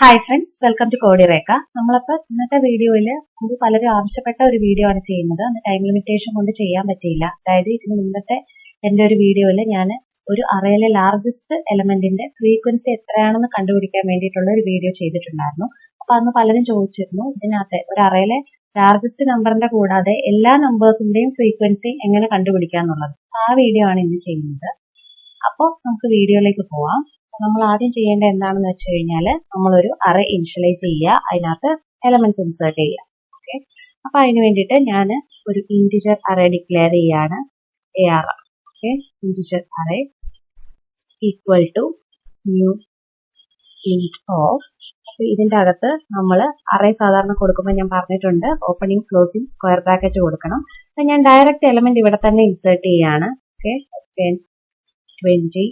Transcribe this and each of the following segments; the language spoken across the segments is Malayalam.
ഹായ് ഫ്രണ്ട്സ്, വെൽക്കം ടു കോഡിറേക്ക. നമ്മളിപ്പോൾ ഇന്നത്തെ വീഡിയോയിൽ നമുക്ക് പലരും ആവശ്യപ്പെട്ട ഒരു വീഡിയോ ആണ് ചെയ്യുന്നത്. അന്ന് ടൈം ലിമിറ്റേഷൻ കൊണ്ട് ചെയ്യാൻ പറ്റിയില്ല. അതായത് ഇതിന് മുന്നത്തെ എൻ്റെ ഒരു വീഡിയോയിൽ ഞാൻ ഒരു അറയിലെ ലാർജസ്റ്റ് എലമെന്റിന്റെ ഫ്രീക്വൻസി എത്രയാണെന്ന് കണ്ടുപിടിക്കാൻ വേണ്ടിയിട്ടുള്ള ഒരു വീഡിയോ ചെയ്തിട്ടുണ്ടായിരുന്നു. അപ്പൊ അന്ന് പലരും ചോദിച്ചിരുന്നു ഇതിനകത്ത് ഒരു അറയിലെ ലാർജസ്റ്റ് നമ്പറിന്റെ കൂടാതെ എല്ലാ നമ്പേഴ്സിന്റെയും ഫ്രീക്വൻസി എങ്ങനെ കണ്ടുപിടിക്കാന്നുള്ളത്. ആ വീഡിയോ ആണ് ഇന്ന് ചെയ്യുന്നത്. അപ്പോൾ നമുക്ക് വീഡിയോയിലേക്ക് പോവാം. നമ്മൾ ആദ്യം ചെയ്യേണ്ടത് എന്താണെന്ന് വെച്ച് കഴിഞ്ഞാൽ നമ്മളൊരു അറേ ഇനിഷ്യലൈസ് ചെയ്യുക, അതിനകത്ത് എലമെന്റ്സ് ഇൻസേർട്ട് ചെയ്യുക. ഓക്കെ, അപ്പൊ അതിന് വേണ്ടിയിട്ട് ഞാൻ ഒരു ഇന്റിജർ അറേ ഡിക്ലെയർ ചെയ്യാണ്, AR. Okay, integer array equal to new int of. അപ്പൊ ഇതിന്റെ അകത്ത് നമ്മൾ അറേ സാധാരണ കൊടുക്കുമ്പോൾ ഞാൻ പറഞ്ഞിട്ടുണ്ട് ഓപ്പണിംഗ് ക്ലോസിംഗ് സ്ക്വയർ ബ്രാക്കറ്റ് കൊടുക്കണം. അപ്പൊ ഞാൻ ഡയറക്റ്റ് എലമെന്റ് ഇവിടെ തന്നെ ഇൻസേർട്ട് ചെയ്യാണ്. ഓക്കെ, 10, 20,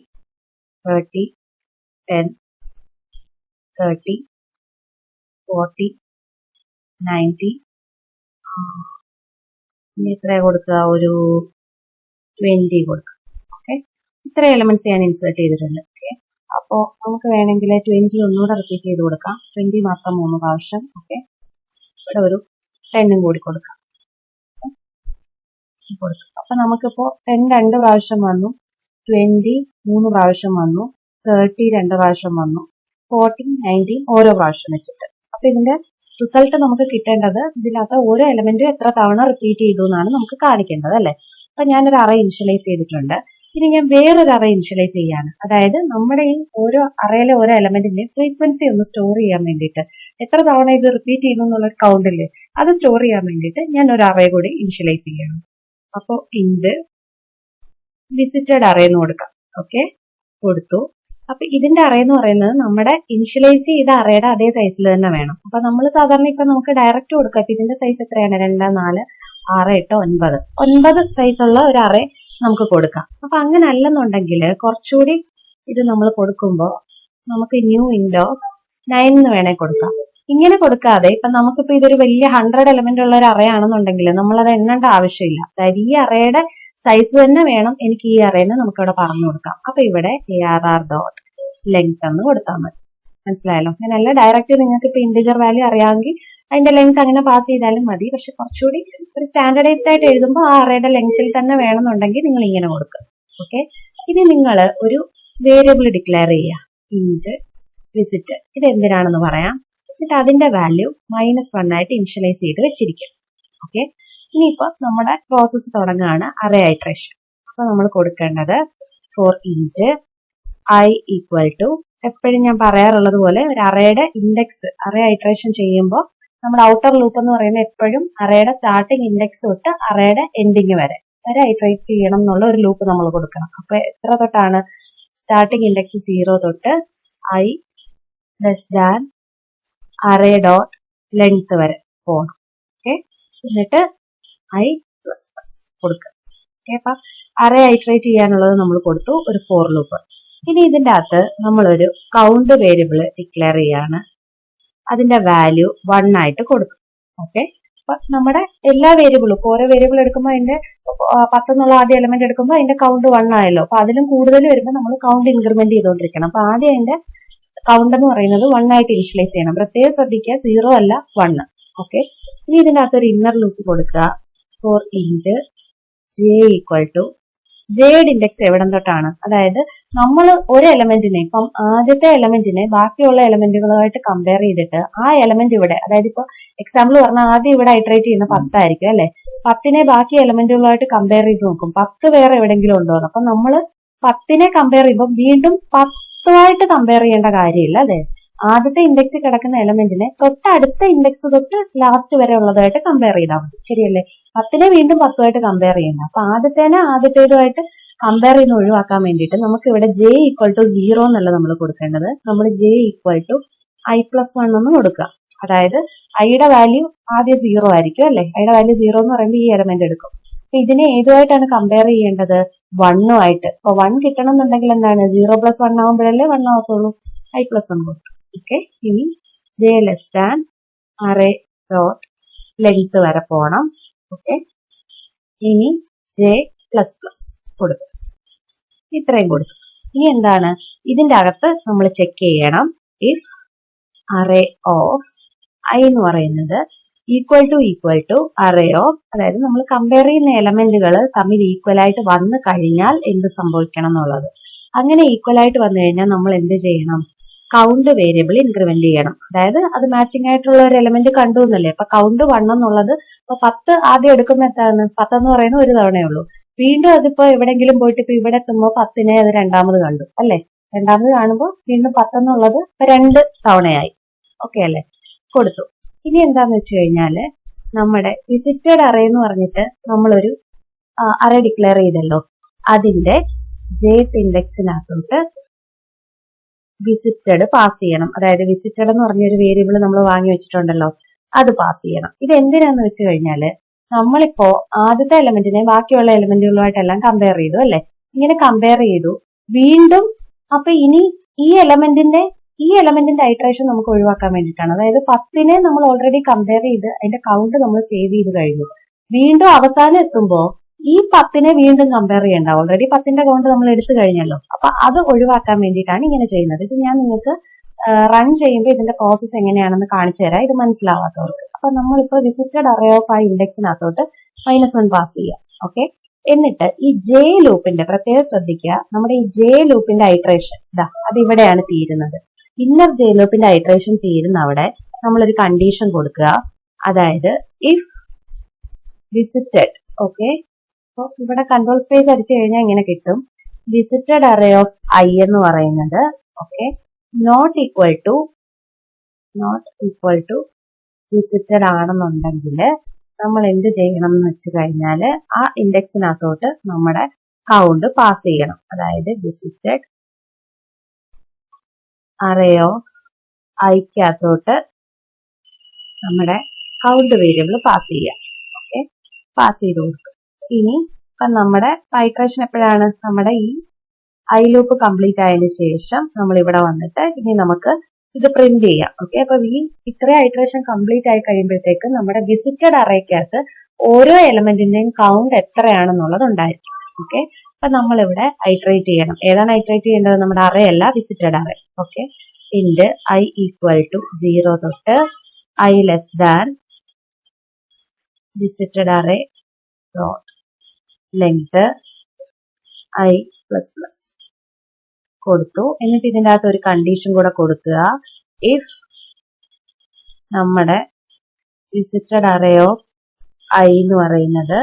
30, 10, 30, 40, 90, ഇനി എത്ര കൊടുക്കുക, ഒരു 20 കൊടുക്കുക. ഓക്കെ, ഇത്ര എലമെന്റ്സ് ഞാൻ ഇൻസേർട്ട് ചെയ്തിട്ടുണ്ട്. ഓക്കെ, അപ്പോൾ നമുക്ക് വേണമെങ്കിൽ 20 ഒന്നുകൂടെ റിപ്പീറ്റ് ചെയ്ത് കൊടുക്കാം. 20 മാത്രം 3 പ്രാവശ്യം. ഓക്കെ, ഇവിടെ ഒരു 10 കൂടി കൊടുക്കാം. അപ്പൊ നമുക്കിപ്പോ 10 2 പ്രാവശ്യം വന്നു, 20 3 പ്രാവശ്യം വന്നു, 30 2 പ്രാവശ്യം വന്നു, 40 90 ഓരോ പ്രാവശ്യം വെച്ചിട്ട്. അപ്പൊ ഇതിന്റെ റിസൾട്ട് നമുക്ക് കിട്ടേണ്ടത് ഇതിനകത്ത് ഓരോ എലമെന്റും എത്ര തവണ റിപ്പീറ്റ് ചെയ്തു എന്നാണ് നമുക്ക് കാണിക്കേണ്ടത്, അല്ലെ? അപ്പൊ ഞാനൊരു അറേ ഇനിഷ്യലൈസ് ചെയ്തിട്ടുണ്ട്. ഇനി ഞാൻ വേറൊരു അറേ ഇനിഷ്യലൈസ് ചെയ്യാണ്. അതായത് നമ്മുടെ ഈ ഓരോ അറയിലെ ഓരോ എലമെന്റിന്റെ ഫ്രീക്വൻസി ഒന്ന് സ്റ്റോർ ചെയ്യാൻ വേണ്ടിയിട്ട്, എത്ര തവണ ഇത് റിപ്പീറ്റ് ചെയ്യുന്നു എന്നുള്ള കൗണ്ടില്ലേ, അത് സ്റ്റോർ ചെയ്യാൻ വേണ്ടിയിട്ട് ഞാൻ ഒരു അറേ കൂടി ഇനിഷ്യലൈസ് ചെയ്യണം. അപ്പോൾ ഇന്റ് വിസിറ്റഡ് അറേ എന്ന് കൊടുക്കാം. ഓക്കെ, കൊടുത്തു. അപ്പൊ ഇതിന്റെ അറേ എന്ന് പറയുന്നത് നമ്മുടെ ഇനിഷ്യലൈസ് ചെയ്ത അറേയുടെ അതേ സൈസിൽ തന്നെ വേണം. അപ്പൊ നമ്മൾ സാധാരണ ഇപ്പൊ നമുക്ക് ഡയറക്റ്റ് കൊടുക്കാം. ഇതിന്റെ സൈസ് എത്രയാണ്? 2 4 6 8 9 സൈസുള്ള ഒരു അറേ നമുക്ക് കൊടുക്കാം. അപ്പൊ അങ്ങനെ അല്ലെന്നുണ്ടെങ്കിൽ കുറച്ചുകൂടി ഇത് നമ്മൾ കൊടുക്കുമ്പോൾ നമുക്ക് ന്യൂ ഇൻഡോ 9 എന്ന് വേണേ കൊടുക്കാം. ഇങ്ങനെ കൊടുക്കാതെ ഇപ്പൊ നമുക്കിപ്പോ ഇതൊരു വലിയ 100 എലമെന്റ് ഉള്ള ഒരു അറേ ആണെന്നുണ്ടെങ്കിൽ നമ്മളത് എണ്ണേണ്ട ആവശ്യമില്ല. അതായത് ഈ അറേയുടെ സൈസ് തന്നെ വേണം എനിക്ക് ഈ അറേന്ന് നമുക്കിവിടെ പറഞ്ഞു കൊടുക്കാം. അപ്പൊ ഇവിടെ ARR ഡോട്ട് ലെങ്ത് എന്ന് കൊടുത്താൽ മതി. മനസ്സിലായല്ലോ? അങ്ങനെയല്ല, ഡയറക്റ്റ് നിങ്ങൾക്ക് ഇപ്പൊ ഇന്റിജർ വാല്യൂ അറിയാമെങ്കിൽ അതിന്റെ ലെങ്ത് അങ്ങനെ പാസ് ചെയ്താലും മതി. പക്ഷെ കുറച്ചുകൂടി ഒരു സ്റ്റാൻഡർഡൈസ്ഡ് ആയിട്ട് എഴുതുമ്പോൾ ആ അറേയുടെ ലെങ്ത്തിൽ തന്നെ വേണമെന്നുണ്ടെങ്കിൽ നിങ്ങൾ ഇങ്ങനെ കൊടുക്കുക. ഓക്കെ, ഇനി നിങ്ങൾ ഒരു വേരിയബിൾ ഡിക്ലെയർ ചെയ്യുക, ഇന്റ് വിസിറ്റ്. ഇത് എന്തിനാണെന്ന് പറയാം. എന്നിട്ട് അതിന്റെ വാല്യൂ -1 ആയിട്ട് ഇനിഷ്യലൈസ് ചെയ്ത് വെച്ചിരിക്കും. ഓക്കെ, ഇനിയിപ്പോ നമ്മുടെ പ്രോസസ്സ് തുടങ്ങുകയാണ്, അറേ ഐട്രേഷൻ. അപ്പൊ നമ്മൾ കൊടുക്കേണ്ടത് for int I equal to, എപ്പോഴും ഞാൻ പറയാറുള്ളത് പോലെ ഒരു അറേയുടെ ഇൻഡെക്സ്, അറേ ഐട്രേഷൻ ചെയ്യുമ്പോൾ നമ്മുടെ ഔട്ടർ ലൂപ്പ് എന്ന് പറയുന്നത് എപ്പോഴും അറേയുടെ സ്റ്റാർട്ടിംഗ് ഇൻഡെക്സ് തൊട്ട് അറേയുടെ എൻഡിങ് വരെ ഐട്രേറ്റ് ചെയ്യണം എന്നുള്ള ഒരു ലൂപ്പ് നമ്മൾ കൊടുക്കണം. അപ്പൊ എത്ര തൊട്ടാണ്? സ്റ്റാർട്ടിംഗ് ഇൻഡെക്സ് 0 തൊട്ട് I less than array dot length വരെ പോകണം. ഓക്കെ, എന്നിട്ട് I പ്ലസ് പ്ലസ് കൊടുക്കുക. ഓക്കെ, അപ്പൊ അറേ ഐട്രേറ്റ് ചെയ്യാനുള്ളത് നമ്മൾ കൊടുത്തു, ഒരു ഫോർ ലൂപ്പ്. ഇനി ഇതിന്റെ അകത്ത് നമ്മളൊരു കൗണ്ട് വേരിയബിൾ ഡിക്ലെയർ ചെയ്യാണ്. അതിന്റെ വാല്യൂ 1 ആയിട്ട് കൊടുക്കും. ഓക്കെ, അപ്പൊ നമ്മുടെ എല്ലാ വേരിയബിളും, ഓരോ വേരിയബിൾ എടുക്കുമ്പോൾ അതിന്റെ 10 എന്നുള്ള ആദ്യ എലമെന്റ് എടുക്കുമ്പോൾ അതിന്റെ കൗണ്ട് 1 ആയല്ലോ. അപ്പൊ അതിലും കൂടുതൽ വരുമ്പോൾ നമ്മൾ കൗണ്ട് ഇൻക്രിമെന്റ് ചെയ്തുകൊണ്ടിരിക്കണം. അപ്പൊ ആദ്യം അതിന്റെ കൗണ്ട് എന്ന് പറയുന്നത് 1 ആയിട്ട് ഇനിഷ്യലൈസ് ചെയ്യണം. പ്രത്യേകം ശ്രദ്ധിക്കുക, 0 അല്ല 1. ഓക്കെ, ഇനി ഇതിന്റെ അകത്ത് ഒരു ഇന്നർ ലൂപ്പ് കൊടുക്കുക. For int j equal to, ജെയുടെ ഇൻഡെക്സ് എവിടെ തൊട്ടാണ്? അതായത് നമ്മൾ ഒരു എലമെന്റിനെ, ഇപ്പം ആദ്യത്തെ എലമെന്റിനെ ബാക്കിയുള്ള എലമെന്റുകളുമായിട്ട് കമ്പയർ ചെയ്തിട്ട് ആ എലമെന്റ് ഇവിടെ, അതായത് ഇപ്പൊ എക്സാമ്പിൾ പറഞ്ഞാൽ ആദ്യം ഇവിടെ ഐട്രേറ്റ് ചെയ്യുന്ന 10 ആയിരിക്കും, അല്ലെ? 10നെ ബാക്കി എലമെന്റുകളുമായിട്ട് കമ്പയർ ചെയ്ത് നോക്കും, 10 വേറെ എവിടെയെങ്കിലും ഉണ്ടോ എന്ന്. അപ്പൊ നമ്മൾ 10നെ കമ്പയർ ചെയ്യുമ്പോൾ വീണ്ടും 10 കമ്പയർ ചെയ്യേണ്ട കാര്യമില്ല, അല്ലെ? ആദ്യത്തെ ഇൻഡെക്സിൽ കിടക്കുന്ന എലമെന്റിനെ തൊട്ടടുത്ത ഇൻഡെക്സ് തൊട്ട് ലാസ്റ്റ് വരെ ഉള്ളതായിട്ട് കമ്പയർ ചെയ്താൽ മതി, ശരിയല്ലേ? 10നെ വീണ്ടും 10 കമ്പയർ ചെയ്യണ്ട. അപ്പൊ ആദ്യത്തേതുമായിട്ട് കമ്പയർ ചെയ്യുന്ന ഒഴിവാക്കാൻ വേണ്ടിയിട്ട് നമുക്ക് ഇവിടെ j ഈക്വൽ ടു 0 എന്നല്ല നമ്മൾ കൊടുക്കേണ്ടത്. നമ്മൾ j ഈക്വൽ ടു I+1 എന്ന് കൊടുക്കുക. അതായത് ഐയുടെ വാല്യൂ ആദ്യം 0 ആയിരിക്കും, അല്ലെ? ഐയുടെ വാല്യൂ 0 എന്ന് പറയുമ്പോൾ ഈ എലമെന്റ് എടുക്കും. അപ്പൊ ഇതിനെ ഏതുമായിട്ടാണ് കമ്പയർ ചെയ്യേണ്ടത്? 1 ആയിട്ട്. അപ്പൊ 1 കിട്ടണം എന്നുണ്ടെങ്കിൽ എന്താണ്? 0 + 1 ആകുമ്പോഴല്ലേ 1 ആവത്തുള്ളൂ. I+1 കൊടുക്കും. ഓക്കെ, ഇനി j less than array dot length വരെ പോകണം. ഓക്കെ, ഇനി j പ്ലസ് പ്ലസ് കൊടുക്കും. ഇത്രയും കൊടുക്കും. ഇനി എന്താണ്? ഇതിന്റെ അകത്ത് നമ്മൾ ചെക്ക് ചെയ്യണം ഇഫ് അറേ ഓഫ് ഐ എന്ന് പറയുന്നത് ഈക്വൽ ടു അറേ ഓഫ്, അതായത് നമ്മൾ കമ്പയർ ചെയ്യുന്ന എലമെന്റുകൾ തമ്മിൽ ഈക്വൽ ആയിട്ട് വന്നു കഴിഞ്ഞാൽ എന്ത് സംഭവിക്കണം എന്നുള്ളത്. അങ്ങനെ ഈക്വൽ ആയിട്ട് വന്നു കഴിഞ്ഞാൽ നമ്മൾ എന്ത് ചെയ്യണം? കൗണ്ട് വേരിയബിൾ ഇൻക്രിമെന്റ് ചെയ്യണം. അതായത് അത് മാച്ചിങ് ആയിട്ടുള്ള ഒരു എലമെന്റ് കണ്ടു എന്നല്ലേ. അപ്പൊ കൗണ്ട് 1 എന്നുള്ളത് ഇപ്പൊ 10 ആദ്യം എടുക്കുമ്പോൾ എന്താണ്? 10 എന്ന് പറയുന്നത് ഒരു തവണയേ ഉള്ളൂ. വീണ്ടും അതിപ്പോ എവിടെങ്കിലും പോയിട്ട് ഇപ്പൊ ഇവിടെ എത്തുമ്പോൾ 10നെ അത് രണ്ടാമത് കണ്ടു അല്ലെ. രണ്ടാമത് കാണുമ്പോൾ വീണ്ടും 10 എന്നുള്ളത് 2 തവണയായി. ഓക്കെ അല്ലെ? കൊടുത്തു. ഇനി എന്താന്ന് വെച്ച് കഴിഞ്ഞാല് നമ്മുടെ വിസിറ്റഡ് അറേ എന്ന് പറഞ്ഞിട്ട് നമ്മളൊരു അറേ ഡിക്ലെയർ ചെയ്തല്ലോ. അതിന്റെ jth ഇൻഡെക്സിനകത്തോട്ട് വിസിറ്റഡ് പാസ് ചെയ്യണം. അതായത് വിസിറ്റഡ് എന്ന് പറഞ്ഞൊരു വേരിയബിൾ നമ്മൾ വാങ്ങി വെച്ചിട്ടുണ്ടല്ലോ, അത് പാസ് ചെയ്യണം. ഇത് എന്തിനാന്ന് വെച്ച് കഴിഞ്ഞാല് നമ്മളിപ്പോ ആദ്യത്തെ എലമെന്റിനെ ബാക്കിയുള്ള എലമെന്റുകളുമായിട്ടെല്ലാം കമ്പയർ ചെയ്തു അല്ലെ. ഇങ്ങനെ കമ്പയർ ചെയ്തു വീണ്ടും. അപ്പൊ ഇനി ഈ എലമെന്റിന്റെ ഐട്രേഷൻ നമുക്ക് ഒഴിവാക്കാൻ വേണ്ടിയിട്ടാണ്. അതായത് 10നെ നമ്മൾ ഓൾറെഡി കമ്പയർ ചെയ്ത് അതിന്റെ കൗണ്ട് നമ്മൾ സേവ് ചെയ്ത് കഴിഞ്ഞു. വീണ്ടും അവസാനം എത്തുമ്പോ ഈ 10നെ വീണ്ടും കമ്പയർ ചെയ്യണ്ട. ഓൾറെഡി 10ന്റെ കൗണ്ട് നമ്മൾ എടുത്തു കഴിഞ്ഞല്ലോ. അപ്പൊ അത് ഒഴിവാക്കാൻ വേണ്ടിയിട്ടാണ് ഇങ്ങനെ ചെയ്യുന്നത്. ഇത് ഞാൻ നിങ്ങൾക്ക് റൺ ചെയ്യുമ്പോൾ ഇതിന്റെ പ്രോസസ് എങ്ങനെയാണെന്ന് കാണിച്ചു തരാം, ഇത് മനസ്സിലാവാത്തവർക്ക്. അപ്പൊ നമ്മളിപ്പോ വിസിറ്റഡ് അറേ ഓഫ് ആ ഇൻഡെക്സിനകത്തോട്ട് -1 പാസ് ചെയ്യാം. ഓക്കെ. എന്നിട്ട് ഈ ജെ ലൂപ്പിന്റെ പ്രത്യേകം ശ്രദ്ധിക്കുക, നമ്മുടെ ഈ ജെ ലൂപ്പിന്റെ ഐട്രേഷൻ അത് ഇവിടെയാണ് തീരുന്നത്. ഇന്നർ ജെ ലൂപ്പിന്റെ ഐട്രേഷൻ തീരുന്ന അവിടെ നമ്മളൊരു കണ്ടീഷൻ കൊടുക്കുക. അതായത് ഇഫ് വിസിറ്റഡ്, ഓക്കെ. അപ്പൊ ഇവിടെ കൺട്രോൾ സ്പേസ് അടിച്ചു കഴിഞ്ഞാൽ ഇങ്ങനെ കിട്ടും. വിസിറ്റഡ് അറേ ഓഫ് ഐ എന്ന് പറയുന്നത് okay not equal to visited ആണെന്നുണ്ടെങ്കിൽ നമ്മൾ എന്ത് ചെയ്യണം എന്ന് വെച്ച് കഴിഞ്ഞാൽ ആ ഇൻഡെക്സിനകത്തോട്ട് നമ്മുടെ കൗണ്ട് പാസ് ചെയ്യണം. അതായത് വിസിറ്റഡ് അറേ ഓഫ് ഐക്കകത്തോട്ട് നമ്മുടെ കൗണ്ട് വേരിയബിൾ പാസ് ചെയ്യാം. ഓക്കെ, പാസ് ചെയ്ത് കൊടുക്കും. ഇനി ഇപ്പൊ നമ്മുടെ ഐട്രേഷൻ എപ്പോഴാണ്? നമ്മുടെ ഈ ഐ ലൂപ്പ് കംപ്ലീറ്റ് ആയതിനു ശേഷം നമ്മൾ ഇവിടെ വന്നിട്ട് ഇനി നമുക്ക് ഇത് പ്രിന്റ് ചെയ്യാം. ഓക്കെ, അപ്പൊ ഈ ഇത്രയും ഐട്രേഷൻ കംപ്ലീറ്റ് ആയി കഴിയുമ്പോഴത്തേക്ക് നമ്മുടെ വിസിറ്റഡ് അറേക്കകത്ത് ഓരോ എലമെന്റിന്റെയും കൗണ്ട് എത്രയാണെന്നുള്ളത് ഉണ്ടായിരിക്കും. ഓക്കെ, അപ്പൊ നമ്മളിവിടെ ഐട്രേറ്റ് ചെയ്യണം. ഏതാണ് ഐട്രേറ്റ് ചെയ്യേണ്ടത്? നമ്മുടെ അറേ അല്ല, visited array. Okay, int I equal to 0 തൊട്ട് I less than visited array dot length I plus plus കൊടുത്തു. എന്നിട്ട് ഇതിൻ്റെ അകത്ത് ഒരു കണ്ടീഷൻ കൂടെ കൊടുക്കുക. ഇഫ് നമ്മുടെ വിസിറ്റഡ് അറേ ഓഫ് ഐ എന്ന് പറയുന്നത്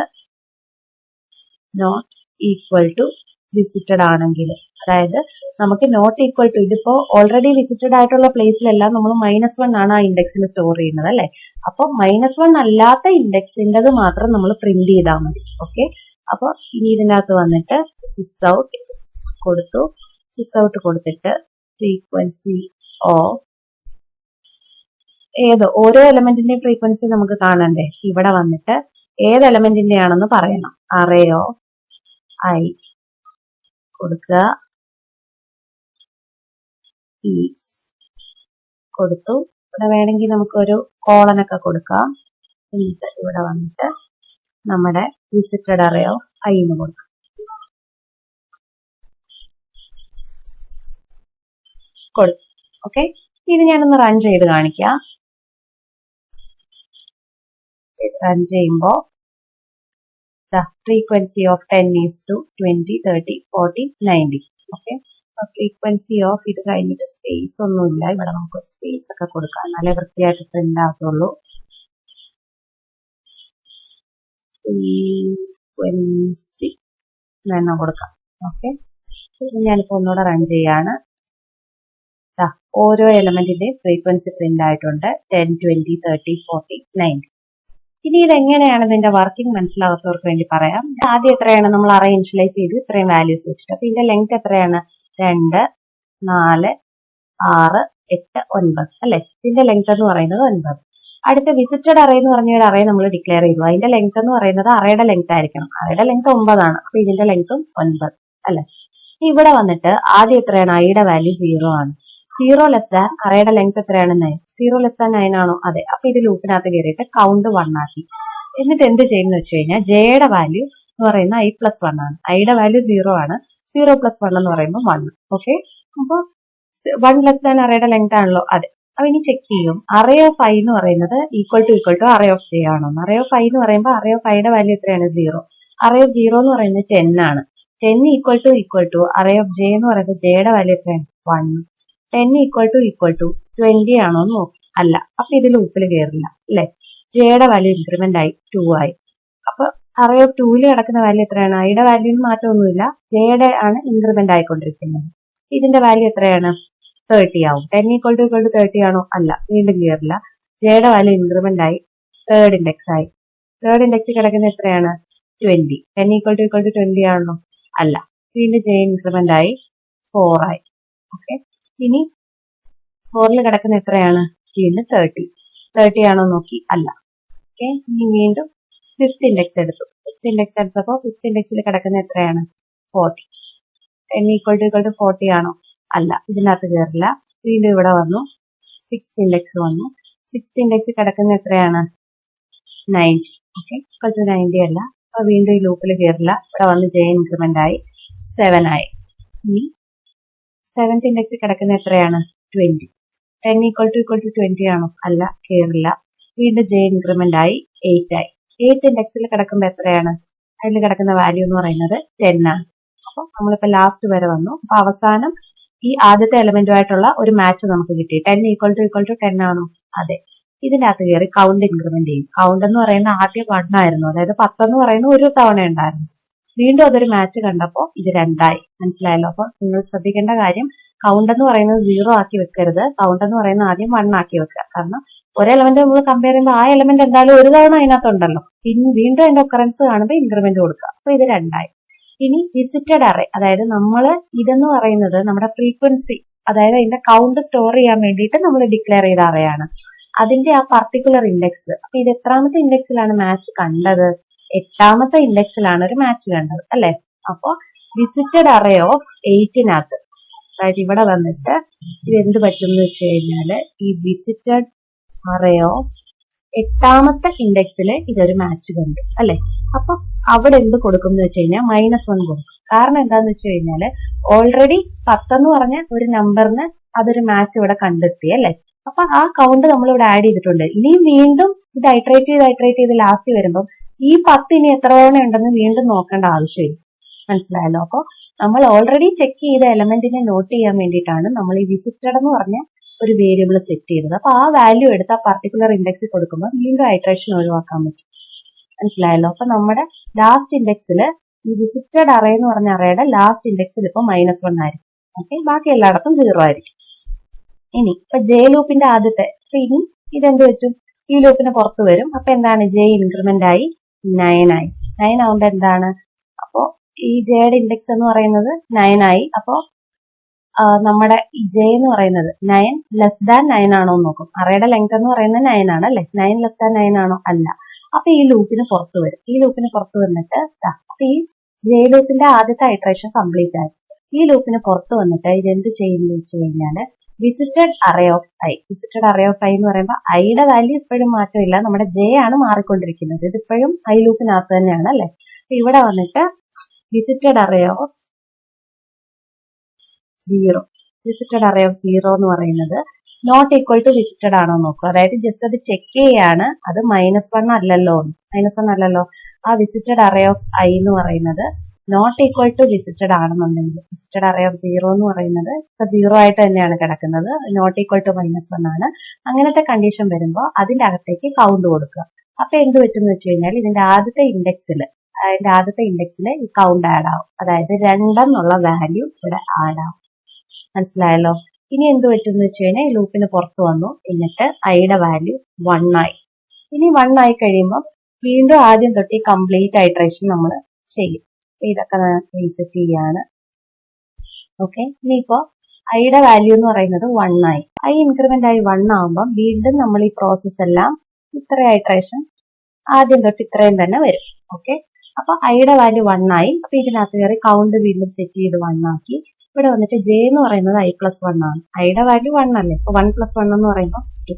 നോട്ട് ഈക്വൽ ടു വിസിറ്റഡ് ആണെങ്കിൽ, അതായത് നമുക്ക് നോട്ട് ഈക്വൽ ടു, ഇതിപ്പോ ഓൾറെഡി വിസിറ്റഡ് ആയിട്ടുള്ള പ്ലേസിലെല്ലാം നമ്മൾ -1 ആണ് ആ ഇൻഡെക്സിൽ സ്റ്റോർ ചെയ്യുന്നത് അല്ലെ. അപ്പൊ -1 അല്ലാത്ത ഇൻഡെക്സിൻ്റെത് മാത്രം നമ്മൾ പ്രിന്റ് ചെയ്താൽ മതി. ഓക്കെ, അപ്പൊ ഇനി ഇതിനകത്ത് വന്നിട്ട് സിസ് ഔട്ട് കൊടുത്തു. സിസ് ഔട്ട് കൊടുത്തിട്ട് ഫ്രീക്വൻസി ഓഫ് ഓരോ എലമെന്റിന്റെയും ഫ്രീക്വൻസി നമുക്ക് കാണണ്ടേ. ഇവിടെ വന്നിട്ട് ഏത് എലമെന്റിന്റെ ആണെന്ന് പറയണം. അറേ ഓഫ് ഐ കൊടുക്കുക, പീസ് കൊടുത്തു. ഇവിടെ വേണമെങ്കിൽ നമുക്കൊരു കോളനൊക്കെ കൊടുക്കാം. എന്നിട്ട് ഇവിടെ വന്നിട്ട് നമ്മുടെ വിസിറ്റഡ് അറേ ഓഫ് ഐ എന്ന് കൊടുക്കാം. കൊടുത്തു. ഓക്കെ, ഇത് ഞാനൊന്ന് റൺ ചെയ്ത് കാണിക്കാം. റൺ ചെയ്യുമ്പോ frequency of 10:20, 30, 40, 90. Okay, frequency of ഇത് കഴിഞ്ഞിട്ട് സ്പേസ് ഒന്നുമില്ല. ഇവിടെ നമുക്ക് സ്പേസ് ഒക്കെ കൊടുക്കാം, എന്നാലേ വൃത്തിയായിട്ട് പ്രിന്റ് ആകത്തുള്ളൂ. ഫ്രീക്വൻസി എണ്ണം കൊടുക്കാം. ഓക്കെ, ഞാനിപ്പോ ഒന്നുകൂടെ റൺ ചെയ്യാണ്. ഓരോ എലമെന്റിന്റെയും ഫ്രീക്വൻസി പ്രിന്റ് ആയിട്ടുണ്ട്. 10, 20, 30, 40, 90. ഇനി ഇതെങ്ങനെയാണ് ഇതിന്റെ വർക്കിംഗ് മനസ്സിലാകാത്തവർക്ക് വേണ്ടി പറയാം. ആദ്യം എത്രയാണ് നമ്മൾ അറേ ഇനിഷ്യലൈസ് ചെയ്ത് ഇത്രയും വാല്യൂസ് വെച്ചിട്ട്. അപ്പൊ ഇതിന്റെ ലെങ്ത് എത്രയാണ്? 2, 4, 6, 8, 9 അല്ലെ. ഇതിന്റെ ലെങ്ത് എന്ന് പറയുന്നത് 9. അടുത്ത വിസിറ്റഡ് അറേ എന്ന് പറഞ്ഞ ഒരു അറേ നമ്മൾ ഡിക്ലെയർ ചെയ്തു. അതിന്റെ ലെങ്ത് എന്ന് പറയുന്നത് അറേയുടെ ലെങ്ത് ആയിരിക്കണം. അറേയുടെ ലെങ്ത് 9 ആണ്. അപ്പൊ ഇതിന്റെ ലെങ്ത്തും 9 അല്ലെ. ഇവിടെ വന്നിട്ട് ആദ്യം എത്രയാണ്? ഐയുടെ വാല്യൂ 0 ആണ്. 0 ലെസ് ദാൻ അറേയുടെ ലെങ്ത് എത്രയാണ്? 9. 0 ലെസ് ദാൻ 9 ആണോ? അതെ. അപ്പൊ ഇത് ലൂപ്പിനകത്ത് കയറിയിട്ട് കൗണ്ട് 1 ആക്കി. എന്നിട്ട് എന്ത് ചെയ്യുന്ന വെച്ച് കഴിഞ്ഞാൽ ജെയുടെ വാല്യൂ എന്ന് പറയുന്ന i+1 ആണ്. ഐയുടെ വാല്യൂ 0 ആണ്. 0 + 1 എന്ന് പറയുമ്പോൾ 1. ഓക്കെ, അപ്പൊ 1 ലെസ് ദാൻ അറേയുടെ ലെങ്ത് ആണല്ലോ. അതെ. അപ്പൊ ഇനി ചെക്ക് ചെയ്യും അറേ ഓഫ് ഐ എന്ന് പറയുന്നത് equal to array of J ആണോ. അറേ ഓഫ് ഐ എന്ന് പറയുമ്പോൾ അറേ ഓഫ് ഐയുടെ വാല്യൂ എത്രയാണ് 0. അറേ ഓഫ് 0 എന്ന് പറയുന്നത് 10 ആണ്. 10 equal to array of J എന്ന് പറയുന്നത് ജെയുടെ വാല്യൂ എത്രയാണ് 1. 10 ഈക്വൽ ടു 20 ആണോ എന്ന് നോക്കി. അല്ല. അപ്പൊ ഇത് ലൂപ്പിൽ കയറില്ല അല്ലെ. ജെയുടെ വാല്യൂ ഇൻക്രിമെന്റ് ആയി 2 ആയി. അപ്പൊ അറേ ഓഫ് 2 കിടക്കുന്ന വാല്യൂ എത്രയാണ്. ഐയുടെ വാല്യൂന് മാറ്റമൊന്നുമില്ല. ജെയുടെ ആണ് ഇൻക്രിമെന്റ് ആയിക്കൊണ്ടിരിക്കുന്നത്. ഇതിന്റെ വാല്യൂ എത്രയാണ് 30 ആവും. 10 ഈക്വൽ ടു 30 ആണോ. അല്ല. വീണ്ടും കയറില്ല. ജെയുടെ വാല്യൂ ഇൻക്രിമെന്റ് ആയി തേർഡ് ഇൻഡെക്സ് ആയി. തേർഡ് ഇൻഡെക്സ് കിടക്കുന്ന എത്രയാണ് 20. 10 ഈക്വൽ ടു 20 ആണോ. അല്ല. വീണ്ടും ജെ ഇൻക്രിമെന്റ് ആയി 4 ആയി. ഓക്കെ. ഇനി 4ൽ കിടക്കുന്ന എത്രയാണ് വീണ്ടും 30 ആണോ നോക്കി. അല്ല. ഓക്കെ. ഇനി വീണ്ടും ഫിഫ്ത് ഇൻഡെക്സ് എടുത്തു. ഫിഫ്ത് ഇൻഡെക്സ് എടുത്തപ്പോൾ ഫിഫ്ത് ഇൻഡെക്സിൽ കിടക്കുന്ന എത്രയാണ് 40. 10 ഈക്വൽ ടു 40 ആണോ. അല്ല. ഇതിനകത്ത് കയറില്ല. വീണ്ടും ഇവിടെ വന്നു. സിക്സ്ത് ഇൻഡെക്സ് വന്നു. സിക്സ്ത് ഇൻഡെക്സ് കിടക്കുന്ന എത്രയാണ് 90. ഓക്കെ. ഈക്വൽ ടു 90 അല്ല. അപ്പൊ വീണ്ടും ഈ ലൂപ്പിൽ കയറില്ല. ഇവിടെ വന്ന് ജെ ഇൻക്രിമെന്റ് ആയി 7 ആയി. ഇനി സെവൻത് ഇൻഡെക്സ് കിടക്കുന്ന എത്രയാണ് 20. 10 ഈക്വൽ ടു 20 ആണോ. അല്ല. കയറില്ല. വീണ്ടും ജെ ഇൻക്രിമെന്റ് ആയി 8 ആയി. 8th ഇൻഡെക്സിൽ കിടക്കുമ്പോൾ എത്രയാണ് അതിൽ കിടക്കുന്ന വാല്യൂ എന്ന് പറയുന്നത് 10 ആണ്. അപ്പൊ നമ്മളിപ്പോ ലാസ്റ്റ് വരെ വന്നു. അപ്പൊ അവസാനം ഈ ആദ്യത്തെ എലമെന്റുമായിട്ടുള്ള ഒരു മാച്ച് നമുക്ക് കിട്ടി. 10 ഈക്വൽ ടു 10 ആണോ. അതെ. ഇതിന്റെ അകത്ത് കയറി കൗണ്ട് ഇൻക്രിമെന്റ് ചെയ്യും. കൗണ്ട് എന്ന് പറയുന്ന ആദ്യം 1 ആയിരുന്നു. അതായത് 10 എന്ന് പറയുന്ന ഒരു തവണ ഉണ്ടായിരുന്നു. വീണ്ടും അതൊരു മാച്ച് കണ്ടപ്പോൾ ഇത് 2 ആയി. മനസ്സിലായല്ലോ. അപ്പൊ നിങ്ങൾ ശ്രദ്ധിക്കേണ്ട കാര്യം കൗണ്ട് എന്ന് പറയുന്നത് 0 ആക്കി വെക്കരുത്. കൗണ്ട് എന്ന് പറയുന്നത് ആദ്യം 1 ആക്കി വെക്കുക. കാരണം ഒരു എലമെന്റ് നമ്മൾ കമ്പയർ ചെയ്യുമ്പോൾ ആ എലമെന്റ് എന്തായാലും ഒരു തവണ അതിനകത്തുണ്ടല്ലോ. പിന്നെ വീണ്ടും അതിന്റെ ഒക്കറൻസ് കാണുമ്പോൾ ഇൻക്രിമെന്റ് കൊടുക്കുക. അപ്പൊ ഇത് 2 ആയി. ഇനി വിസിറ്റഡ് അറേ, അതായത് നമ്മൾ ഇതെന്ന് പറയുന്നത് നമ്മുടെ ഫ്രീക്വൻസി, അതായത് അതിന്റെ കൗണ്ട് സ്റ്റോർ ചെയ്യാൻ വേണ്ടിയിട്ട് നമ്മൾ ഡിക്ലെയർ ചെയ്ത അറേയാണ്. അതിന്റെ ആ പർട്ടിക്കുലർ ഇൻഡെക്സ്. അപ്പൊ ഇത് എത്രാമത്തെ ഇൻഡെക്സിലാണ് മാച്ച് കണ്ടത്. 8ാമത്തെ ഇൻഡെക്സിലാണ് ഒരു മാച്ച് കണ്ടത് അല്ലെ. അപ്പൊ വിസിറ്റഡ് അറേ ഓഫ് 8നകത്ത്, അതായത് ഇവിടെ വന്നിട്ട് ഇത് എന്ത് പറ്റും എന്ന് വെച്ച് കഴിഞ്ഞാല് ഈ വിസിറ്റഡ് അറേ ഓഫ് 8ാമത്തെ ഇൻഡെക്സിൽ ഇതൊരു മാച്ച് കണ്ടു അല്ലെ. അപ്പൊ അവിടെ എന്ത് കൊടുക്കും എന്ന് വെച്ച് കഴിഞ്ഞാൽ -1 കൊടുക്കും. കാരണം എന്താന്ന് വെച്ച് കഴിഞ്ഞാല് ഓൾറെഡി 10 എന്ന് പറഞ്ഞ ഒരു നമ്പറിന് അതൊരു മാച്ച് ഇവിടെ കണ്ടെത്തി അല്ലെ. അപ്പൊ ആ കൗണ്ട് നമ്മൾ ഇവിടെ ആഡ് ചെയ്തിട്ടുണ്ട്. ഇനിയും വീണ്ടും ഇത് ഐട്രേറ്റ് ചെയ്ത് ലാസ്റ്റ് വരുമ്പോൾ ഈ 10 ഇനി എത്ര തവണ ഉണ്ടെന്ന് വീണ്ടും നോക്കേണ്ട ആവശ്യമില്ല. മനസ്സിലായല്ലോ. അപ്പൊ നമ്മൾ ഓൾറെഡി ചെക്ക് ചെയ്ത എലമെന്റിനെ നോട്ട് ചെയ്യാൻ വേണ്ടിയിട്ടാണ് നമ്മൾ ഈ വിസിറ്റഡ് എന്ന് പറഞ്ഞ ഒരു വേരിയബിൾ സെറ്റ് ചെയ്തത്. അപ്പൊ ആ വാല്യൂ എടുത്ത് ആ പർട്ടിക്കുലർ ഇൻഡെക്സിൽ കൊടുക്കുമ്പോൾ വീണ്ടും ഐട്രേഷൻ ഒഴിവാക്കാൻ പറ്റും. മനസ്സിലായല്ലോ. അപ്പൊ നമ്മുടെ ലാസ്റ്റ് ഇൻഡെക്സിൽ ഈ വിസിറ്റഡ് അറേ എന്ന് പറഞ്ഞ അറേയുടെ ലാസ്റ്റ് ഇൻഡെക്സിൽ ഇപ്പൊ -1 ആയിരിക്കും. ഓക്കെ. ബാക്കി എല്ലായിടത്തും 0 ആയിരിക്കും. ഇനി ഇപ്പൊ ജെ ലൂപ്പിന്റെ ആദ്യത്തെ, അപ്പൊ ഇനി ഇതെന്ത് പറ്റും, ഈ ലൂപ്പിന് പുറത്ത് വരും. അപ്പൊ എന്താണ് ജെ ഇൻക്രിമെന്റ് ആയി 9 ആയി. 9 ആവുമ്പോ എന്താണ്, അപ്പോ ഈ ജെയുടെ ഇൻഡെക്സ് എന്ന് പറയുന്നത് 9 ആയി. അപ്പോ നമ്മുടെ ഈ ജെ എന്ന് പറയുന്നത് 9 ആണോ എന്ന് നോക്കും. അറേയുടെ ലെങ്ത് എന്ന് പറയുന്നത് 9 ആണ് അല്ലെ. 9 ആണോ. അല്ല. അപ്പൊ ഈ ലൂപ്പിന് പുറത്ത് വരും. ഈ ലൂപ്പിന് പുറത്ത് വന്നിട്ട് അപ്പൊ ഈ ജെ ലൂപ്പിന്റെ ആദ്യത്തെ ഐട്രേഷൻ കംപ്ലീറ്റ് ആയി. ഈ ലൂപ്പിന് പുറത്ത് വന്നിട്ട് ഇതെന്ത് ചെയ്യുന്നു വെച്ച് കഴിഞ്ഞാല് visited array of I. Visited array of I എന്ന് പറയുമ്പോൾ ഐയുടെ വാല്യൂ ഇപ്പോഴും മാറ്റമില്ല. നമ്മുടെ ജെ ആണ് മാറിക്കൊണ്ടിരിക്കുന്നത്. ഇതിപ്പോഴും ഐ ലൂപ്പിനകത്ത് തന്നെയാണ് അല്ലെ. ഇവിടെ വന്നിട്ട് visited array of 0. Visited array of 0 എന്ന് പറയുന്നത് നോട്ട് ഈക്വൽ ടു വിസിറ്റഡ് ആണോ നോക്കുക. അതായത് ജസ്റ്റ് അത് ചെക്ക് ചെയ്യാണ്. അത് -1 അല്ലല്ലോ. -1 അല്ലല്ലോ. ആ വിസിറ്റഡ് അറേ ഓഫ് ഐ എന്ന് പറയുന്നത് നോട്ട് ഈക്വൽ ടു വിസിറ്റഡ് ആണെന്നുണ്ടെങ്കിൽ വിസിറ്റഡ് അറേ ഓഫ് 0 എന്ന് പറയുന്നത് ഇപ്പൊ 0 ആയിട്ട് തന്നെയാണ് കിടക്കുന്നത്. നോട്ട് ഈക്വൽ ടു -1 ആണ്. അങ്ങനത്തെ കണ്ടീഷൻ വരുമ്പോൾ അതിന്റെ അകത്തേക്ക് കൗണ്ട് കൊടുക്കുക. അപ്പൊ എന്ത് പറ്റും എന്ന് വെച്ച് കഴിഞ്ഞാൽ ഇതിന്റെ ആദ്യത്തെ ഇൻഡെക്സിൽ ഈ കൗണ്ട് ആഡ് ആവും. അതായത് 2 എന്നുള്ള വാല്യൂ ഇവിടെ ആഡ് ആവും. മനസ്സിലായല്ലോ. ഇനി എന്ത് പറ്റും എന്ന് വെച്ച് കഴിഞ്ഞാൽ ഈ ലൂപ്പിന് പുറത്ത് വന്നു. എന്നിട്ട് ഐയുടെ വാല്യൂ 1 ആയി. ഇനി 1 ആയി കഴിയുമ്പോൾ വീണ്ടും ആദ്യം തൊട്ട് ഈ കംപ്ലീറ്റ് ഐട്രേഷൻ നമ്മൾ ചെയ്യും. ഇതൊക്കെ റീസെറ്റ് ചെയ്യാണ്. ഓക്കെ. ഇനിയിപ്പോ ഐയുടെ വാല്യൂ എന്ന് പറയുന്നത് 1 ആയി. ഐ ഇൻക്രിമെന്റ് ആയി 1 ആകുമ്പോൾ വീണ്ടും നമ്മൾ ഈ പ്രോസസ് എല്ലാം ഇത്ര ഐട്രേഷൻ ആദ്യം തൊട്ട് ഇത്രയും തന്നെ വരും. ഓക്കെ. അപ്പൊ ഐയുടെ വാല്യൂ 1 ആയി. അപ്പൊ ഇതിനകത്ത് കയറി കൗണ്ട് വീണ്ടും സെറ്റ് ചെയ്ത് 1 ആക്കി. ഇവിടെ വന്നിട്ട് ജെ എന്ന് പറയുന്നത് i+1 ആണ്. ഐയുടെ വാല്യൂ 1 അല്ലേ. അപ്പൊ 1+1 എന്ന് പറയുമ്പോൾ 2.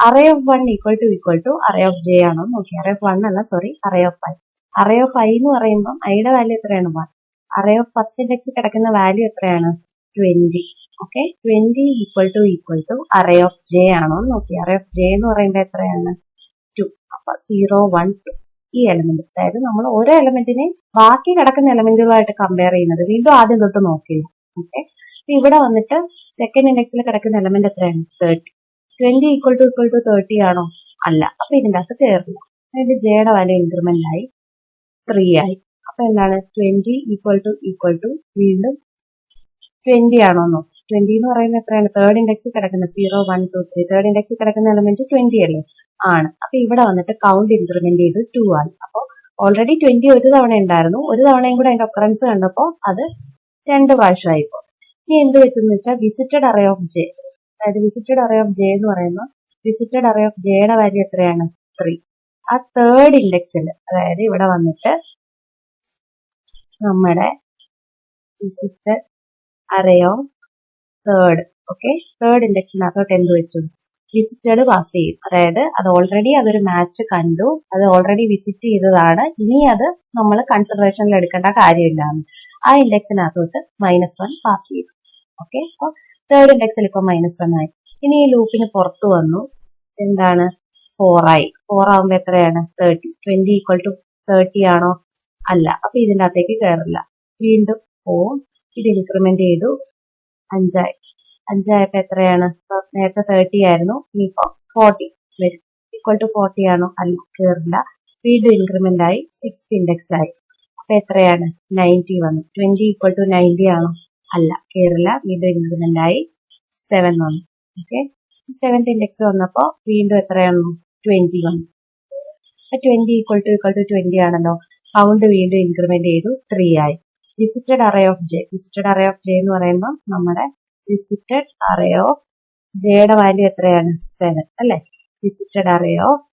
Array of 1 equal to array of J ആണോ നോക്കി. അറേ ഓഫ് 1 അല്ല, sorry, array of I. Array of I എന്ന് പറയുമ്പോൾ ഐയുടെ വാല്യൂ എത്രയാണ് 1. അറേ ഓഫ് ഫസ്റ്റ് ഇൻഡെക്സ് കിടക്കുന്ന വാല്യൂ എത്രയാണ് 20. Okay 20 equal to array of J ആണോ എന്ന് നോക്കി. അറേ ഓഫ് ജെ എന്ന് പറയുമ്പോൾ എത്രയാണ് 2. അപ്പൊ 0 1 2 ഈ എലമെന്റ്, അതായത് നമ്മൾ ഓരോ എലമെന്റിനെ ബാക്കി കിടക്കുന്ന എലമെന്റുകളായിട്ട് കമ്പയർ ചെയ്യുന്നത് വീണ്ടും ആദ്യം തൊട്ട് നോക്കില്ല. ഓക്കെ, ഇവിടെ വന്നിട്ട് സെക്കൻഡ് ഇൻഡെക്സിൽ കിടക്കുന്ന എലമെന്റ് എത്രയാണ് 30. 20 ഈക്വൽ ടു 30 ആണോ? അല്ല. അപ്പൊ ഇതിന്റെ അകത്ത് കയറില്ല. അതിന്റെ ജെയുടെ വാല്യൂ ഇൻക്രിമെന്റ് ആയി 3 ആയി. അപ്പൊ എന്താണ് 20 ഈക്വൽ ടു വീണ്ടും 20 ആണോ? 20 എന്ന് പറയുന്നത് എത്രയാണ്? തേർഡ് ഇൻഡെക്സിൽ കിടക്കുന്ന 0 1 2 3 തേർഡ് ഇൻഡെക്സിൽ കിടക്കുന്ന എലമെന്റ് 20 അല്ലേ? ആണ്. അപ്പൊ ഇവിടെ വന്നിട്ട് കൗണ്ട് ഇൻക്രിമെന്റ് ചെയ്ത് 2 ആയി. അപ്പൊ ഓൾറെഡി 20 ഒരു തവണ ഉണ്ടായിരുന്നു, ഒരു തവണയും കൂടെ അതിന്റെ ഒക്കറൻസ് കണ്ടപ്പോൾ അത് 2 പ്രാവശ്യമായിപ്പോ. ഇനി എന്ത് പറ്റുമെന്ന് വെച്ചാൽ വിസിറ്റഡ് അറേ ഓഫ് ജെ, അതായത് വിസിറ്റഡ് അറേ ഓഫ് ജെ എന്ന് പറയുമ്പോൾ വിസിറ്റഡ് അറേ ഓഫ് ജെയുടെ വാല്യൂ എത്രയാണ് 3. ആ തേർഡ് ഇൻഡെക്സിൽ, അതായത് ഇവിടെ വന്നിട്ട് നമ്മുടെ visited array of third, okay, third ഇൻഡെക്സിനകത്തോട്ട് എന്ത് വെച്ചു? വിസിറ്റഡ് പാസ് ചെയ്യും. അതായത് അത് ഓൾറെഡി അതൊരു മാച്ച് കണ്ടു, അത് ഓൾറെഡി വിസിറ്റ് ചെയ്തതാണ്, ഇനി അത് നമ്മൾ കൺസിഡറേഷനിൽ എടുക്കേണ്ട കാര്യമില്ലാണ്. ആ ഇൻഡെക്സിനകത്തോട്ട് -1 പാസ് ചെയ്തു. ഓക്കെ, അപ്പൊ തേർഡ് ഇൻഡെക്സിൽ ഇപ്പൊ -1 ആയി. ഇനി ഈ ലൂപ്പിന് പുറത്തു വന്നു, എന്താണ് 4 ആയി. 4 ആകുമ്പോ എത്രയാണ് 30. 20 ഈക്വൽ ടു 30 ആണോ? അല്ല. അപ്പൊ ഇതിന്റെ അകത്തേക്ക് കയറില്ല. വീണ്ടും പോവും, ഇത് ഇൻക്രിമെന്റ് ചെയ്തു 5 ആയി. 5 ആയപ്പോ എത്രയാണ്? നേരത്തെ 30 ആയിരുന്നു, ഇനിയിപ്പോ 40 വരും. ഈക്വൽ ടു 40 ആണോ? അല്ല, കയറില്ല. വീണ്ടും ഇൻക്രിമെന്റ് ആയി 6th ഇൻഡെക്സ് ആയി. അപ്പൊ എത്രയാണ് 90 വന്നു. 20 ഈക്വൽ ടു 90 ആണോ? അല്ല, കയറില്ല. വീണ്ടും ഇൻക്രിമെന്റ് ആയി 7 വന്നു. ഓക്കെ, 7th ഇൻഡെക്സ് വന്നപ്പോ വീണ്ടും എത്രയാണ് 20 വന്നു. 20 ഈക്വൽ ടു 20 ആണല്ലോ. കൗണ്ട് വീണ്ടും ഇൻക്രിമെന്റ് ചെയ്തു 3 ആയി. Visited array of J, visited array of J എന്ന് പറയുമ്പോൾ നമ്മുടെ വിസിറ്റഡ് അറേ ഓഫ് ജെയുടെ വാല്യൂ എത്രയാണ് 7 അല്ലെ. വിസിറ്റഡ് അറേ ഓഫ്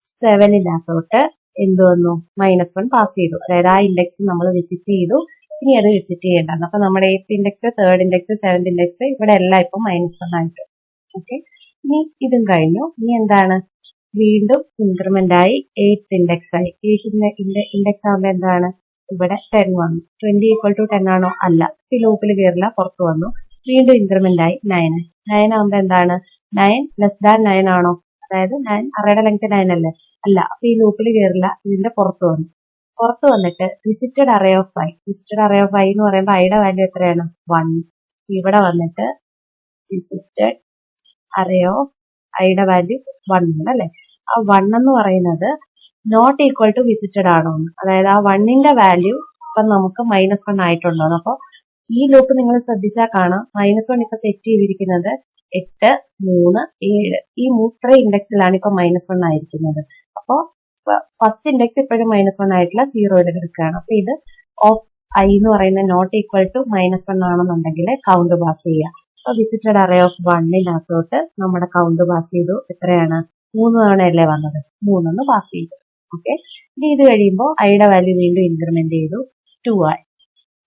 7-നകത്തോട്ട് എന്ത് വന്നു? -1 പാസ് ചെയ്തു. അതായത് ആ ഇൻഡെക്സ് നമ്മൾ വിസിറ്റ് ചെയ്തു, ഇനി അത് വിസിറ്റ് ചെയ്യേണ്ടതാണ്. അപ്പൊ നമ്മുടെ 8th index, 3rd index, 7th index ഇവിടെ എല്ലാം ഇപ്പൊ -1 ആയിട്ട്. ഓക്കെ, ഇനി ഇതും കഴിഞ്ഞു. ഇനി എന്താണ്? വീണ്ടും ഇൻക്രിമെന്റ് ആയി 8th ഇൻഡെക്സ് ആയി. 8th ഇൻഡെക്സ് ആകുമ്പോൾ എന്താണ്? ഇവിടെ 10 വന്നു. 20 ഈക്വൽ ടു 10 ആണോ? അല്ല. ഈ ലൂപ്പിൽ കയറില്ല, പുറത്തു വന്നു. വീണ്ടും ഇൻക്രിമെന്റ് ആയി 9 ആയി. 9 ആകുമ്പോ എന്താണ്? 9 ലെസ് ദാൻ 9 ആണോ? അതായത് 9 അറേയുടെ ലെങ്ത് 9 അല്ലേ? അല്ല. അപ്പൊ ഈ ലൂപ്പിൽ കയറില്ല, ഇതിന്റെ പുറത്തു വന്നു. പുറത്തു വന്നിട്ട് visited array of i, visited array of i എന്ന് പറയുമ്പോൾ ഐയുടെ വാല്യൂ എത്രയാണ് 1. ഇവിടെ വന്നിട്ട് വിസിറ്റഡ് അറേ ഓഫ് ഐയുടെ വാല്യൂ 1 അല്ലെ. ആ 1 എന്ന് പറയുന്നത് നോട്ട് ഈക്വൽ ടു വിസിറ്റഡ് ആണോ? അതായത് ആ 1ന്റെ വാല്യൂ ഇപ്പൊ നമുക്ക് -1 ആയിട്ടുണ്ടോ? അപ്പൊ ഈ ലൂപ്പ് നിങ്ങൾ ശ്രദ്ധിച്ചാൽ കാണാം, -1 ഇപ്പൊ സെറ്റ് ചെയ്തിരിക്കുന്നത് 8 3 7 ഈ 3 ഇൻഡെക്സിലാണ് ഇപ്പൊ -1 ആയിരിക്കുന്നത്. അപ്പോ ഫസ്റ്റ് ഇൻഡെക്സ് ഇപ്പോഴും -1 ആയിട്ടില്ല, 0 എടുക്കുകയാണ്. അപ്പൊ ഇത് ഓഫ് ഐ എന്ന് പറയുന്നത് നോട്ട് ഈക്വൽ ടു -1 ആണെന്നുണ്ടെങ്കിൽ കൗണ്ട് പാസ് ചെയ്യുക. അപ്പൊ വിസിറ്റഡ് അറേ ഓഫ് 1-നകത്തോട്ട് നമ്മുടെ കൗണ്ട് പാസ് ചെയ്തു. എത്രയാണ്? 3 തവണയല്ലേ വന്നത്, 3 പാസ് ചെയ്തു. ഓക്കെ, ഇനി ഇത് കഴിയുമ്പോൾ ഐയുടെ വാല്യൂ വീണ്ടും ഇൻക്രിമെന്റ് ചെയ്തു 2 ആയി.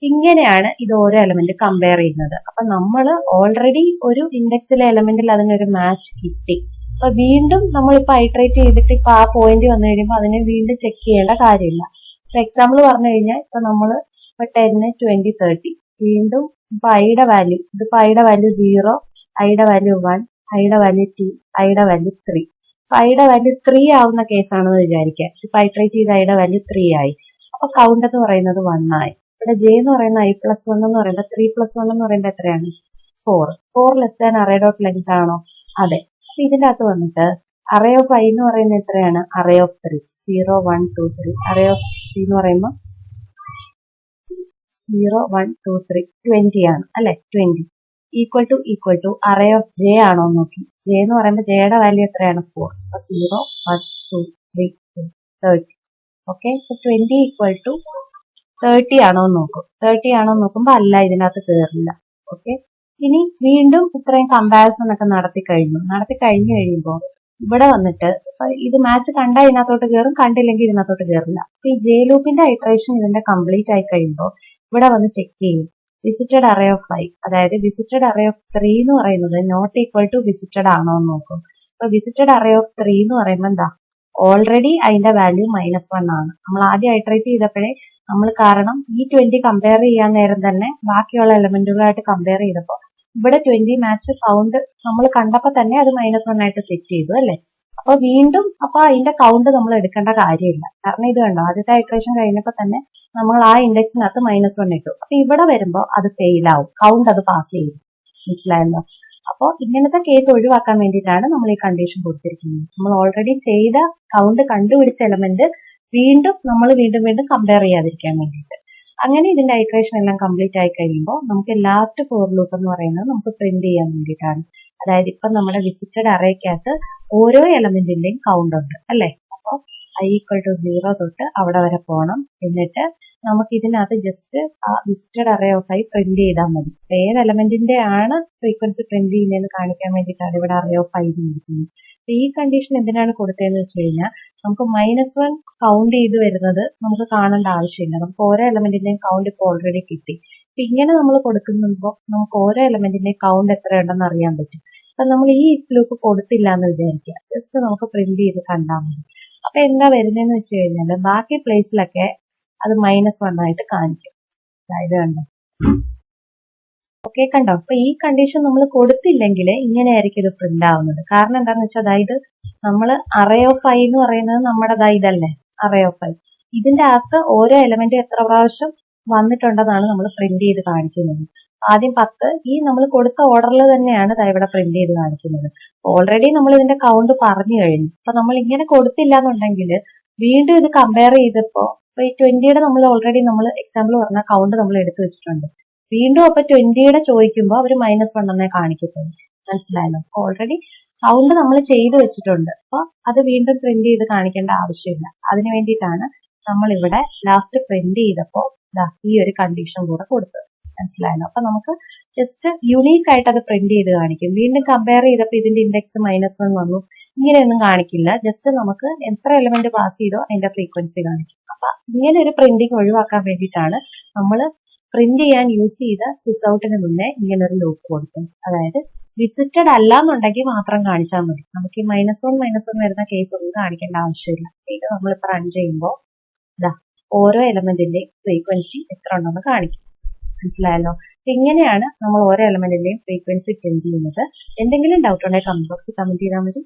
ഇങ്ങനെയാണ് ഇത് ഓരോ എലമെന്റ് കമ്പയർ ചെയ്യുന്നത്. അപ്പൊ നമ്മൾ ഓൾറെഡി ഒരു ഇൻഡെക്സിലെ എലമെന്റിൽ അതിനൊരു മാച്ച് കിട്ടി. അപ്പൊ വീണ്ടും നമ്മളിപ്പോ ഐട്രേറ്റ് ചെയ്തിട്ട് ഇപ്പൊ ആ പോയിന്റ് വന്നു കഴിയുമ്പോൾ അതിനെ വീണ്ടും ചെക്ക് ചെയ്യേണ്ട കാര്യമില്ല. ഇപ്പൊ എക്സാമ്പിൾ പറഞ്ഞു കഴിഞ്ഞാൽ ഇപ്പൊ നമ്മള് ഇപ്പൊ 10 20 30 വീണ്ടും ഇപ്പൊ ഐയുടെ വാല്യൂ, ഇതിപ്പോ ഐയുടെ വാല്യൂ 0, ഐയുടെ വാല്യൂ 1, ഐയുടെ വാല്യൂ 2, ഐയുടെ വാല്യൂ 3. അപ്പൊ ഐയുടെ വാല്യൂ 3 ആവുന്ന കേസാണെന്ന് വിചാരിക്കുക. ഇപ്പൊ ഐട്രേറ്റ് ചെയ്ത ഐയുടെ വാല്യൂ 3 ആയി. അപ്പൊ കൗണ്ട് എന്ന് പറയുന്നത് 1 ആയി. ഇവിടെ ജെ എന്ന് പറയുന്ന i+1 എന്ന് പറയുന്നത് 3+1 എന്ന് പറയുന്നത് എത്രയാണ് 4 less than array dot length ആണോ? അതെ. അപ്പൊ ഇതിന്റെ അകത്ത് വന്നിട്ട് അറേ ഓഫ് ഐ എന്ന് പറയുന്നത് എത്രയാണ്? Array of 3 0 1 2 3. അറേ ഓഫ് 3 എന്ന് പറയുമ്പോൾ 0 1 2 3 20 ആണ് അല്ലെ. 20 equal to array of J ആണോ നോക്കി. ജെ എന്ന് പറയുമ്പോൾ ജെയുടെ വാല്യൂ എത്രയാണ് 4. അപ്പൊ 0 1 2 3 30. ഓക്കെ, 20 ഈക്വൽ ടു 30 ആണോ നോക്കും. 30 ആണോ നോക്കുമ്പോ അല്ല, ഇതിനകത്ത് കയറില്ല. ഓക്കെ, ഇനി വീണ്ടും ഇത്രയും കമ്പാരിസൺ ഒക്കെ നടത്തി കഴിഞ്ഞു കഴിയുമ്പോൾ ഇവിടെ വന്നിട്ട് ഇത് മാച്ച് കണ്ടാൽ ഇതിനകത്തോട്ട് കയറും, കണ്ടില്ലെങ്കിൽ ഇതിനകത്തോട്ട് കയറില്ല. അപ്പൊ ഈ ജെ ലൂപ്പിന്റെ ഐട്രേഷൻ ഇതിന്റെ കംപ്ലീറ്റ് ആയി കഴിയുമ്പോൾ ഇവിടെ വന്ന് ചെക്ക് ചെയ്യും വിസിറ്റഡ് അറേ ഓഫ് 5, അതായത് വിസിറ്റഡ് അറേ ഓഫ് 3 എന്ന് പറയുന്നത് നോട്ട് ഈക്വൽ ടു വിസിറ്റഡ് ആണോ എന്ന് നോക്കും. അപ്പൊ വിസിറ്റഡ് അറേ ഓഫ് 3 എന്ന് പറയുമ്പോൾ എന്താ? ഓൾറെഡി അതിന്റെ വാല്യൂ -1 ആണ്. നമ്മൾ ആദ്യം ഐട്രേറ്റ് ചെയ്തപ്പോഴേ നമ്മൾ, കാരണം ഈ 20 കമ്പയർ ചെയ്യാൻ നേരം തന്നെ ബാക്കിയുള്ള എലമെന്റുകളായിട്ട് കമ്പയർ ചെയ്തപ്പോൾ ഇവിടെ 20 മാച്ച് കൗണ്ട് നമ്മൾ കണ്ടപ്പോൾ തന്നെ അത് -1 ആയിട്ട് സെറ്റ് ചെയ്തു അല്ലെ. അപ്പൊ വീണ്ടും അതിന്റെ കൗണ്ട് നമ്മൾ എടുക്കേണ്ട കാര്യമില്ല. കാരണം ഇത് കണ്ടോ, ആദ്യത്തെ ഇറ്ററേഷൻ കഴിഞ്ഞപ്പോൾ തന്നെ നമ്മൾ ആ ഇൻഡെക്സിനകത്ത് -1 ഇട്ടു. അപ്പൊ ഇവിടെ വരുമ്പോൾ അത് ഫെയിൽ ആവും, കൗണ്ട് അത് പാസ് ചെയ്യും. മനസ്സിലായല്ലോ? അപ്പോൾ ഇങ്ങനത്തെ കേസ് ഒഴിവാക്കാൻ വേണ്ടിയിട്ടാണ് നമ്മൾ ഈ കണ്ടീഷൻ കൊടുത്തിരിക്കുന്നത്. നമ്മൾ ഓൾറെഡി ചെയ്ത കൗണ്ട് കണ്ടുപിടിച്ച എലമെന്റ് വീണ്ടും കമ്പയർ ചെയ്യാതിരിക്കാൻ വേണ്ടിയിട്ട്. അങ്ങനെ ഇതിന്റെ ഐറ്ററേഷൻ എല്ലാം കംപ്ലീറ്റ് ആയി കഴിയുമ്പോൾ നമുക്ക് ലാസ്റ്റ് ഫോർ ലൂപ്പ് എന്ന് പറയുന്നത് നമുക്ക് പ്രിന്റ് ചെയ്യാൻ വേണ്ടിയിട്ടാണ്. അതായത് ഇപ്പൊ നമ്മുടെ വിസിറ്റഡ് അറേക്കകത്ത് ഓരോ എലമെന്റിന്റെയും കൗണ്ട് ഉണ്ട് അല്ലെ. അപ്പോൾ i=0 തൊട്ട് അവിടെ വരെ പോകണം. എന്നിട്ട് നമുക്ക് ഇതിനകത്ത് ജസ്റ്റ് ആ visited array of i print ചെയ്താൽ മതി. ഏത് എലമെന്റിന്റെ ആണ് ഫ്രീക്വൻസി പ്രിന്റ് ചെയ്യുന്നതെന്ന് കാണിക്കാൻ വേണ്ടിയിട്ടാണ് ഇവിടെ അറേ ഓഫ് i കൊടുക്കുന്നത്. ഈ കണ്ടീഷൻ എന്തിനാണ് കൊടുത്തതെന്ന് വെച്ച് കഴിഞ്ഞാൽ നമുക്ക് -1 കൗണ്ട് ചെയ്ത് വരുന്നത് നമുക്ക് കാണേണ്ട ആവശ്യമില്ല. നമുക്ക് ഓരോ എലമെന്റിന്റെയും കൗണ്ട് ഇപ്പോൾ ഓൾറെഡി കിട്ടി. അപ്പൊ ഇങ്ങനെ നമ്മൾ കൊടുക്കുമ്പോൾ നമുക്ക് ഓരോ എലമെന്റിന്റെയും കൗണ്ട് എത്രയുണ്ടെന്ന് അറിയാൻ പറ്റും. അപ്പൊ നമ്മൾ ഈ ഇഫ് ലൂപ്പ് കൊടുത്തില്ല എന്ന് വിചാരിക്കുക, ജസ്റ്റ് നമുക്ക് പ്രിന്റ് ചെയ്ത് കണ്ടാൽ മതി. അപ്പൊ എന്താ വരുന്നതെന്ന് വെച്ച് കഴിഞ്ഞാൽ ബാക്കി പ്ലേസിലൊക്കെ അത് -1 ആയിട്ട് കാണിക്കും. അതായത് കണ്ടോ, ഓക്കെ കണ്ടോ. അപ്പൊ ഈ കണ്ടീഷൻ നമ്മൾ കൊടുത്തില്ലെങ്കിൽ ഇങ്ങനെയായിരിക്കും ഇത് പ്രിന്റ് ആവുന്നത്. കാരണം എന്താണെന്ന് വെച്ചാൽ അതായത് നമ്മൾ അറേ ഓഫ് i എന്ന് പറയുന്നത് നമ്മുടെ ഇതല്ലേ അറേ ഓഫ് i. ഇതിന്റെ അകത്ത് ഓരോ എലമെന്റ് എത്ര പ്രാവശ്യം വന്നിട്ടുണ്ടെന്നാണ് നമ്മൾ പ്രിന്റ് ചെയ്ത് കാണിക്കുന്നത്. ആദ്യം 10 ഈ നമ്മൾ കൊടുത്ത ഓർഡറിൽ തന്നെയാണ് ഇവിടെ പ്രിന്റ് ചെയ്ത് കാണിക്കുന്നത്. ഓൾറെഡി നമ്മൾ ഇതിന്റെ കൗണ്ട് പറഞ്ഞു കഴിഞ്ഞു. അപ്പൊ നമ്മൾ ഇങ്ങനെ കൊടുത്തില്ല എന്നുണ്ടെങ്കിൽ വീണ്ടും ഇത് കമ്പയർ ചെയ്തപ്പോ ഈ 20യുടെ നമ്മൾ ഓൾറെഡി നമ്മൾ എക്സാമ്പിൾ പറഞ്ഞ കൗണ്ട് നമ്മൾ എടുത്തു വെച്ചിട്ടുണ്ട്. വീണ്ടും അപ്പൊ 20യുടെ ചോദിക്കുമ്പോൾ അവർ -1 എന്നേ കാണിക്കത്തുള്ളൂ. മനസ്സിലായല്ലോ? ഓൾറെഡി കൗണ്ട് നമ്മൾ ചെയ്തു വെച്ചിട്ടുണ്ട്. അപ്പൊ അത് വീണ്ടും പ്രിന്റ് ചെയ്ത് കാണിക്കേണ്ട ആവശ്യമില്ല. അതിനു വേണ്ടിയിട്ടാണ് നമ്മൾ ഇവിടെ ലാസ്റ്റ് പ്രിന്റ് ചെയ്തപ്പോ ഈ ഒരു കണ്ടീഷൻ കൂടെ കൊടുത്തത്. മനസ്സിലായല്ലോ? അപ്പൊ നമുക്ക് ജസ്റ്റ് യുണീക്ക് ആയിട്ട് അത് പ്രിന്റ് ചെയ്ത് കാണിക്കും. വീണ്ടും കമ്പയർ ചെയ്തപ്പോൾ ഇതിന്റെ ഇൻഡെക്സ് -1 വന്നു, ഇങ്ങനെയൊന്നും കാണിക്കില്ല. ജസ്റ്റ് നമുക്ക് എത്ര എലമെന്റ് പാസ് ചെയ്തോ അതിന്റെ ഫ്രീക്വൻസി കാണിക്കും. അപ്പൊ ഇങ്ങനെ ഒരു പ്രിന്റിങ് ഒഴിവാക്കാൻ വേണ്ടിയിട്ടാണ് നമ്മൾ പ്രിന്റ് ചെയ്യാൻ യൂസ് ചെയ്ത സിസൗട്ടിന് മുന്നേ ഇങ്ങനെ ഒരു ലൂപ്പ് കൊടുക്കും. അതായത് വിസിറ്റഡ് അല്ല എന്നുണ്ടെങ്കിൽ മാത്രം കാണിച്ചാൽ മതി. നമുക്ക് ഈ -1 വരുന്ന കേസ് ഒന്നും കാണിക്കേണ്ട ആവശ്യമില്ല. ഇത് നമ്മളിപ്പോൾ റൺ ചെയ്യുമ്പോൾ ഓരോ എലമെന്റിന്റെയും ഫ്രീക്വൻസി എത്ര ഉണ്ടെന്ന് കാണിക്കും. മനസ്സിലായല്ലോ? ഇങ്ങനെയാണ് നമ്മൾ ഓരോ എലമെന്റിന്റെയും ഫ്രീക്വൻസി പ്രിന്റ് ചെയ്യുന്നത്. എന്തെങ്കിലും ഡൗട്ട് ഉണ്ടെങ്കിൽ കമന്റ് ബോക്സിൽ കമന്റ് ചെയ്താൽ മതി.